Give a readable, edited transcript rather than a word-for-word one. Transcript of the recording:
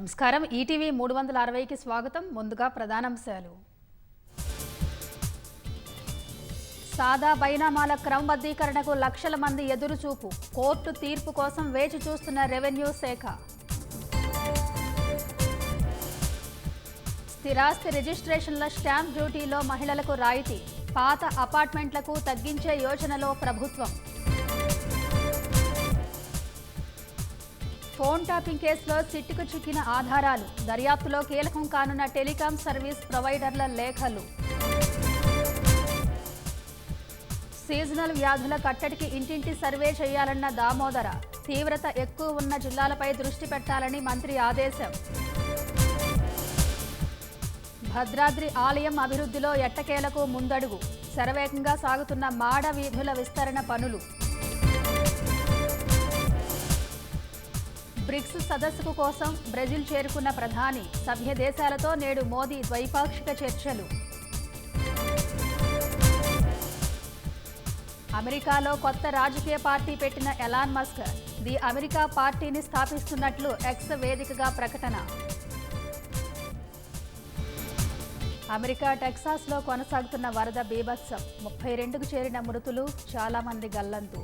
నమస్కారం. ఈటీవీ 360కి స్వాగతం. ముందుగా ప్రధానాంశాలు. సాదా బైనామాల క్రమబద్ధీకరణకు లక్షల మంది ఎదురుచూపు. కోర్టు తీర్పు కోసం వేచి చూస్తున్న రెవెన్యూ శాఖ. స్థిరాస్తి రిజిస్ట్రేషన్ల స్టాంప్ డ్యూటీలో మహిళలకు రాయితీ. పాత అపార్ట్మెంట్లకు తగ్గించే యోజనలో ప్రభుత్వం. ఫోన్ ట్యాపింగ్ కేసులో సిట్టుకు చిక్కిన ఆధారాలు. దర్యాప్తులో కీలకం కానున్న టెలికాం సర్వీస్ ప్రొవైడర్ల లేఖలు. సీజనల్ వ్యాధుల కట్టడికి ఇంటింటి సర్వే చేయాలన్న దామోదర. తీవ్రత ఎక్కువ ఉన్న జిల్లాలపై దృష్టి పెట్టాలని మంత్రి ఆదేశం. భద్రాద్రి ఆలయం అభివృద్ధిలో ఎట్టకేలకు ముందడుగు. శరవేగంగా సాగుతున్న మాడ వీధుల విస్తరణ పనులు. బ్రిక్స్ సదస్సు కోసం బ్రెజిల్ చేరుకున్న ప్రధాని. సభ్య దేశాలతో నేడు మోదీ ద్వైపాక్షిక చర్చలు. అమెరికాలో కొత్త రాజకీయ పార్టీ పెట్టిన ఎలాన్ మస్క్ ది అమెరికా పార్టీని స్థాపిస్తున్నట్లు ఎక్స్ వేదికగా ప్రకటన. అమెరికా టెక్సాస్లో కొనసాగుతున్న వరద బీభత్సం. 32కు చేరిన మృతులు, చాలా మంది గల్లంతు.